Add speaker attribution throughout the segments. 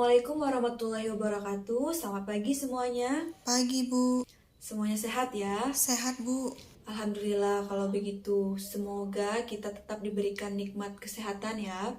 Speaker 1: Assalamualaikum warahmatullahi wabarakatuh. Selamat pagi semuanya.
Speaker 2: Pagi, Bu.
Speaker 1: Semuanya sehat ya?
Speaker 2: Sehat, Bu.
Speaker 1: Alhamdulillah kalau begitu. Semoga kita tetap diberikan nikmat kesehatan ya.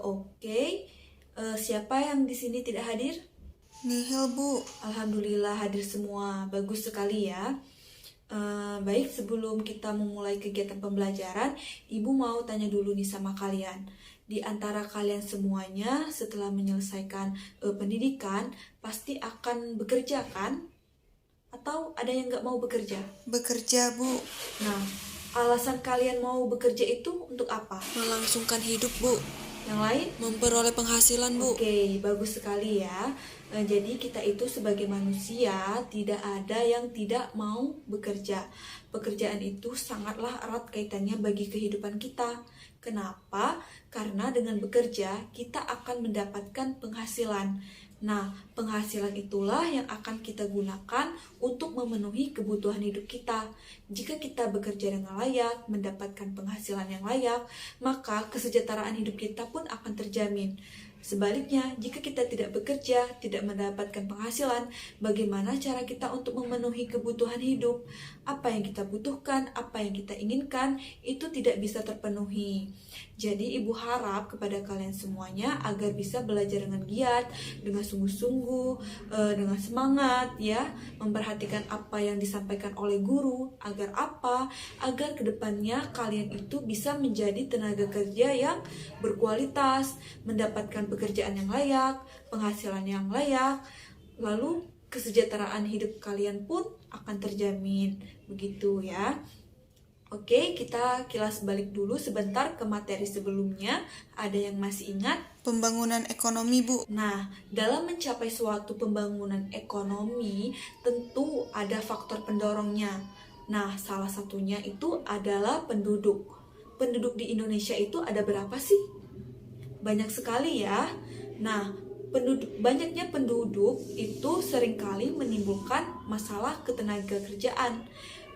Speaker 1: Oke. Siapa yang di sini tidak hadir?
Speaker 2: Nihil, Bu.
Speaker 1: Alhamdulillah hadir semua. Bagus sekali ya. Baik, sebelum kita memulai kegiatan pembelajaran, Ibu mau tanya dulu nih sama kalian. Di antara kalian semuanya setelah menyelesaikan pendidikan pasti akan bekerja kan? Atau ada yang nggak mau bekerja?
Speaker 2: Bekerja, Bu.
Speaker 1: Nah, alasan kalian mau bekerja itu untuk apa?
Speaker 2: Melangsungkan hidup, Bu.
Speaker 1: Yang lain?
Speaker 2: Memperoleh penghasilan, Bu.
Speaker 1: Oke, bagus sekali ya. Jadi kita itu sebagai manusia tidak ada yang tidak mau bekerja. Pekerjaan itu sangatlah erat kaitannya bagi kehidupan kita. Kenapa? Karena dengan bekerja kita akan mendapatkan penghasilan. Nah, penghasilan itulah yang akan kita gunakan untuk memenuhi kebutuhan hidup kita. Jika kita bekerja dengan layak, mendapatkan penghasilan yang layak, maka kesejahteraan hidup kita pun akan terjamin. Sebaliknya, jika kita tidak bekerja, tidak mendapatkan penghasilan, bagaimana cara kita untuk memenuhi kebutuhan hidup? Apa yang kita butuhkan, apa yang kita inginkan, itu tidak bisa terpenuhi. Jadi, Ibu harap kepada kalian semuanya agar bisa belajar dengan giat, dengan sungguh-sungguh, dengan semangat, ya, memperhatikan apa yang disampaikan oleh guru, agar apa? Agar kedepannya kalian itu bisa menjadi tenaga kerja yang berkualitas, mendapatkan pekerjaan yang layak, penghasilan yang layak, lalu kesejahteraan hidup kalian pun akan terjamin. Begitu ya. Oke, kita kilas balik dulu sebentar ke materi sebelumnya. Ada yang masih ingat?
Speaker 2: Pembangunan ekonomi, Bu.
Speaker 1: Nah, dalam mencapai suatu pembangunan ekonomi, tentu ada faktor pendorongnya. Nah, salah satunya itu adalah penduduk. Penduduk di Indonesia itu ada berapa sih? Banyak sekali ya. Nah, banyaknya penduduk itu seringkali menimbulkan masalah ketenaga kerjaan.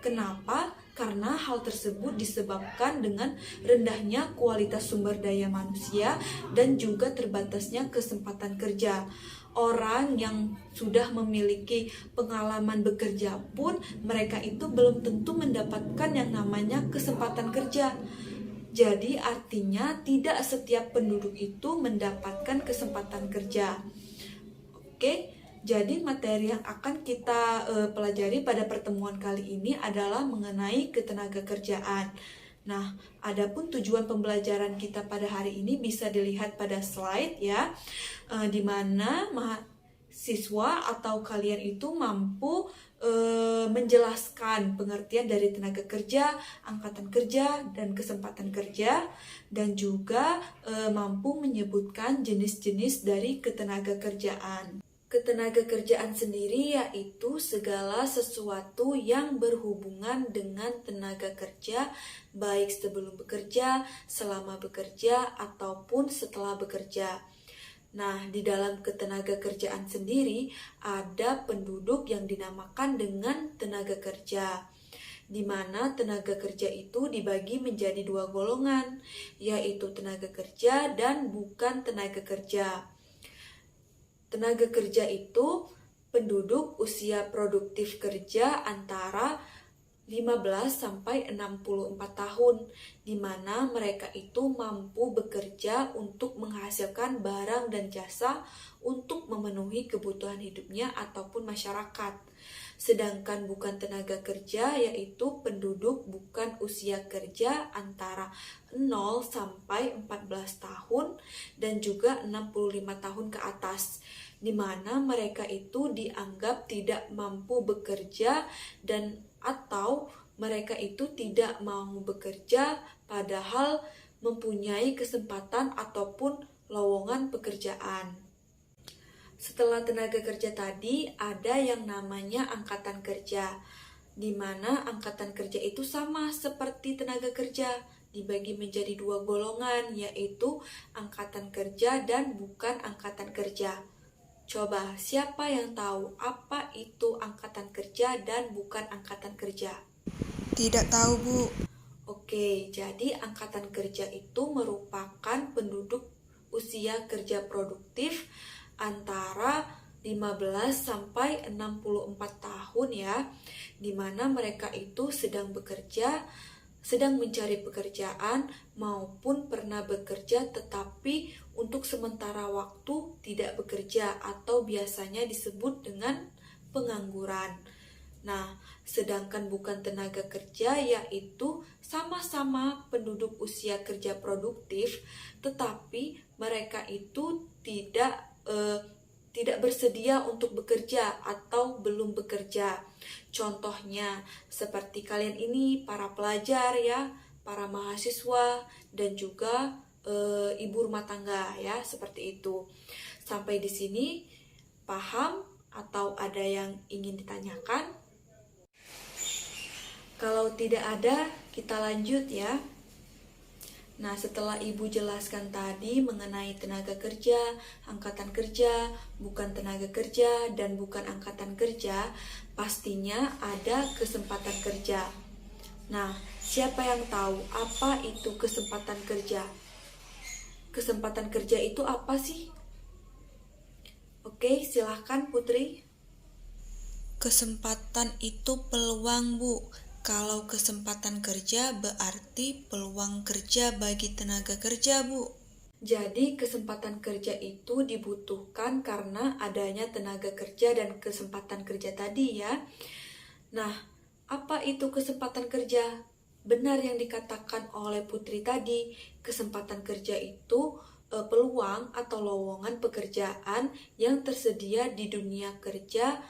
Speaker 1: Kenapa? Karena hal tersebut disebabkan dengan rendahnya kualitas sumber daya manusia dan juga terbatasnya kesempatan kerja. Orang yang sudah memiliki pengalaman bekerja pun mereka itu belum tentu mendapatkan yang namanya kesempatan kerja. Jadi artinya tidak setiap penduduk itu mendapatkan kesempatan kerja. Oke, jadi materi yang akan kita pelajari pada pertemuan kali ini adalah mengenai ketenaga kerjaan. Nah, adapun tujuan pembelajaran kita pada hari ini bisa dilihat pada slide ya, di mana mahasiswa atau kalian itu mampu menjelaskan pengertian dari tenaga kerja, angkatan kerja, dan kesempatan kerja, dan juga mampu menyebutkan jenis-jenis dari ketenaga kerjaan. Ketenaga kerjaan sendiri yaitu segala sesuatu yang berhubungan dengan tenaga kerja, baik sebelum bekerja, selama bekerja, ataupun setelah bekerja. Nah, di dalam ketenaga kerjaan sendiri ada penduduk yang dinamakan dengan tenaga kerja, di mana tenaga kerja itu dibagi menjadi dua golongan, yaitu tenaga kerja dan bukan tenaga kerja. Tenaga kerja itu penduduk usia produktif kerja antara 15 sampai 64 tahun, di mana mereka itu mampu bekerja untuk menghasilkan barang dan jasa untuk memenuhi kebutuhan hidupnya ataupun masyarakat. Sedangkan bukan tenaga kerja yaitu penduduk bukan usia kerja antara 0 sampai 14 tahun dan juga 65 tahun ke atas, di mana mereka itu dianggap tidak mampu bekerja dan atau mereka itu tidak mau bekerja padahal mempunyai kesempatan ataupun lowongan pekerjaan. Setelah tenaga kerja tadi ada yang namanya angkatan kerja, di mana angkatan kerja itu sama seperti tenaga kerja, dibagi menjadi dua golongan yaitu angkatan kerja dan bukan angkatan kerja. Coba, siapa yang tahu apa itu angkatan kerja dan bukan angkatan kerja?
Speaker 2: Tidak tahu, Bu.
Speaker 1: Oke, jadi angkatan kerja itu merupakan penduduk usia kerja produktif antara 15 sampai 64 tahun ya, di mana mereka itu sedang bekerja, sedang mencari pekerjaan maupun pernah bekerja tetapi untuk sementara waktu tidak bekerja atau biasanya disebut dengan pengangguran. Nah, sedangkan bukan tenaga kerja yaitu sama-sama penduduk usia kerja produktif tetapi mereka itu tidak bersedia untuk bekerja atau belum bekerja. Contohnya seperti kalian ini para pelajar ya, para mahasiswa dan juga ibu rumah tangga ya, seperti itu. Sampai di sini paham atau ada yang ingin ditanyakan? Kalau tidak ada, kita lanjut ya. Nah, setelah Ibu jelaskan tadi mengenai tenaga kerja, angkatan kerja, bukan tenaga kerja, dan bukan angkatan kerja, pastinya ada kesempatan kerja. Nah, siapa yang tahu apa itu kesempatan kerja? Kesempatan kerja itu apa sih? Oke, silahkan Putri.
Speaker 2: Kesempatan itu peluang, Bu. Kalau kesempatan kerja berarti peluang kerja bagi tenaga kerja, Bu.
Speaker 1: Jadi kesempatan kerja itu dibutuhkan karena adanya tenaga kerja dan kesempatan kerja tadi ya. Nah, apa itu kesempatan kerja? Benar yang dikatakan oleh Putri tadi, kesempatan kerja itu peluang atau lowongan pekerjaan yang tersedia di dunia kerja,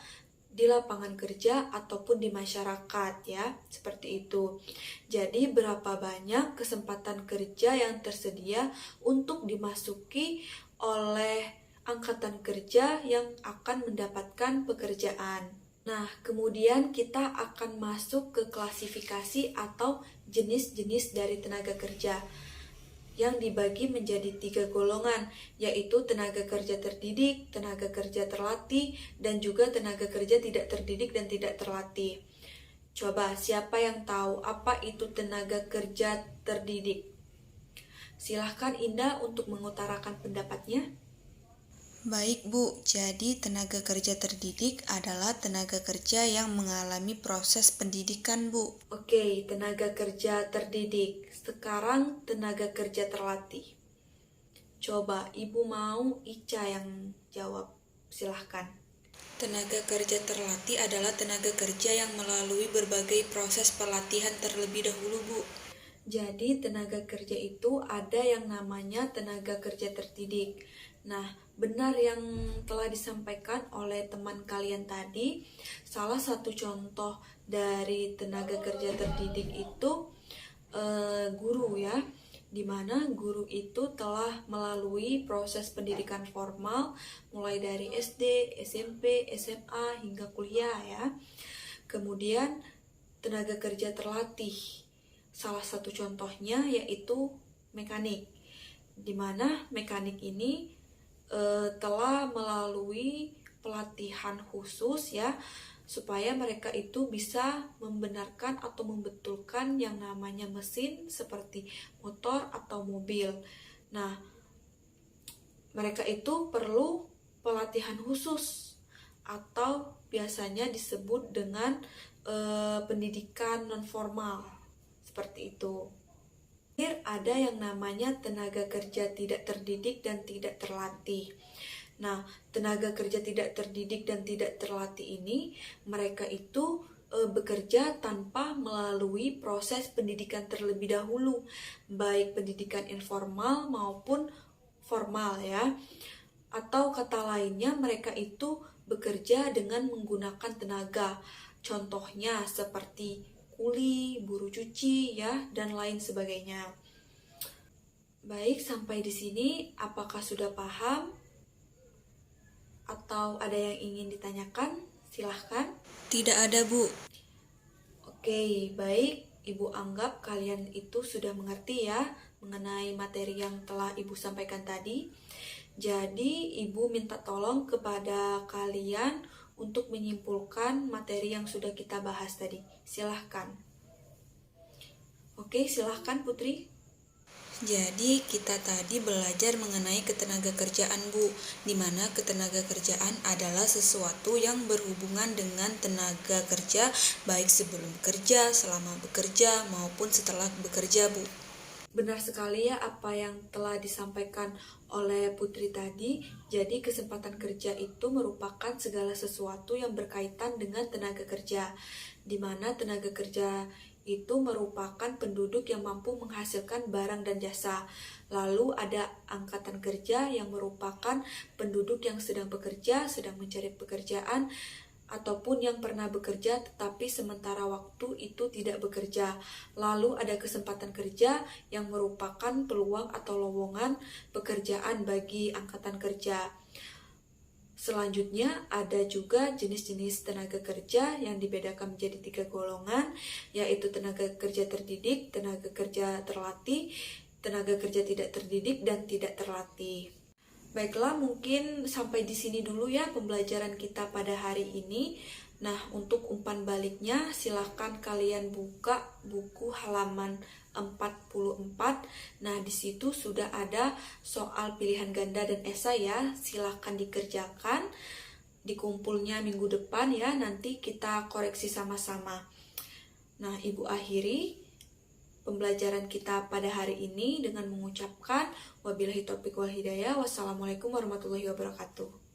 Speaker 1: di lapangan kerja ataupun di masyarakat ya, seperti itu. Jadi berapa banyak kesempatan kerja yang tersedia untuk dimasuki oleh angkatan kerja yang akan mendapatkan pekerjaan. Nah, kemudian kita akan masuk ke klasifikasi atau jenis-jenis dari tenaga kerja yang dibagi menjadi 3 golongan, yaitu tenaga kerja terdidik, tenaga kerja terlatih, dan juga tenaga kerja tidak terdidik dan tidak terlatih. Coba, siapa yang tahu apa itu tenaga kerja terdidik? Silahkan Indah untuk mengutarakan pendapatnya.
Speaker 2: Baik, Bu. Jadi, tenaga kerja terdidik adalah tenaga kerja yang mengalami proses pendidikan, Bu.
Speaker 1: Oke, tenaga kerja terdidik. Sekarang tenaga kerja terlatih. Coba, Ibu mau Ica yang jawab. Silahkan.
Speaker 2: Tenaga kerja terlatih adalah tenaga kerja yang melalui berbagai proses pelatihan terlebih dahulu, Bu.
Speaker 1: Jadi, tenaga kerja itu ada yang namanya tenaga kerja terdidik. Nah, benar yang telah disampaikan oleh teman kalian tadi. Salah satu contoh dari tenaga kerja terdidik itu guru ya, dimana guru itu telah melalui proses pendidikan formal mulai dari SD, SMP, SMA hingga kuliah ya. Kemudian tenaga kerja terlatih, salah satu contohnya yaitu mekanik, dimana mekanik ini telah melalui pelatihan khusus ya, supaya mereka itu bisa membenarkan atau membetulkan yang namanya mesin seperti motor atau mobil. Nah, mereka itu perlu pelatihan khusus atau biasanya disebut dengan pendidikan non-formal, seperti itu. Ada yang namanya tenaga kerja tidak terdidik dan tidak terlatih. Nah, tenaga kerja tidak terdidik dan tidak terlatih ini, mereka itu bekerja tanpa melalui proses pendidikan terlebih dahulu, baik pendidikan informal maupun formal ya. Atau kata lainnya, mereka itu bekerja dengan menggunakan tenaga. Contohnya seperti kuli, buruh cuci ya, dan lain sebagainya. Baik, sampai di sini apakah sudah paham? Atau ada yang ingin ditanyakan? Silahkan.
Speaker 2: Tidak ada, Bu.
Speaker 1: Oke, baik. Ibu anggap kalian itu sudah mengerti ya mengenai materi yang telah Ibu sampaikan tadi. Jadi, Ibu minta tolong kepada kalian untuk menyimpulkan materi yang sudah kita bahas tadi. Silahkan. Oke, silahkan Putri.
Speaker 2: Jadi kita tadi belajar mengenai ketenagakerjaan Bu, di mana ketenagakerjaan adalah sesuatu yang berhubungan dengan tenaga kerja baik sebelum bekerja, selama bekerja, maupun setelah bekerja Bu.
Speaker 1: Benar sekali ya apa yang telah disampaikan oleh Putri tadi. Jadi kesempatan kerja itu merupakan segala sesuatu yang berkaitan dengan tenaga kerja, di mana tenaga kerja itu merupakan penduduk yang mampu menghasilkan barang dan jasa. Lalu ada angkatan kerja yang merupakan penduduk yang sedang bekerja, sedang mencari pekerjaan, ataupun yang pernah bekerja tetapi sementara waktu itu tidak bekerja. Lalu ada kesempatan kerja yang merupakan peluang atau lowongan pekerjaan bagi angkatan kerja. Selanjutnya ada juga jenis-jenis tenaga kerja yang dibedakan menjadi 3 golongan, yaitu tenaga kerja terdidik, tenaga kerja terlatih, tenaga kerja tidak terdidik, dan tidak terlatih. Baiklah, mungkin sampai di sini dulu ya pembelajaran kita pada hari ini. Nah, untuk umpan baliknya silahkan kalian buka buku halaman 44. Nah, di situ sudah ada soal pilihan ganda dan esai ya. Silahkan dikerjakan. Dikumpulnya minggu depan ya, nanti kita koreksi sama-sama. Nah, Ibu akhiri pembelajaran kita pada hari ini dengan mengucapkan wabillahi taufiq wal hidayah. Wassalamualaikum warahmatullahi wabarakatuh.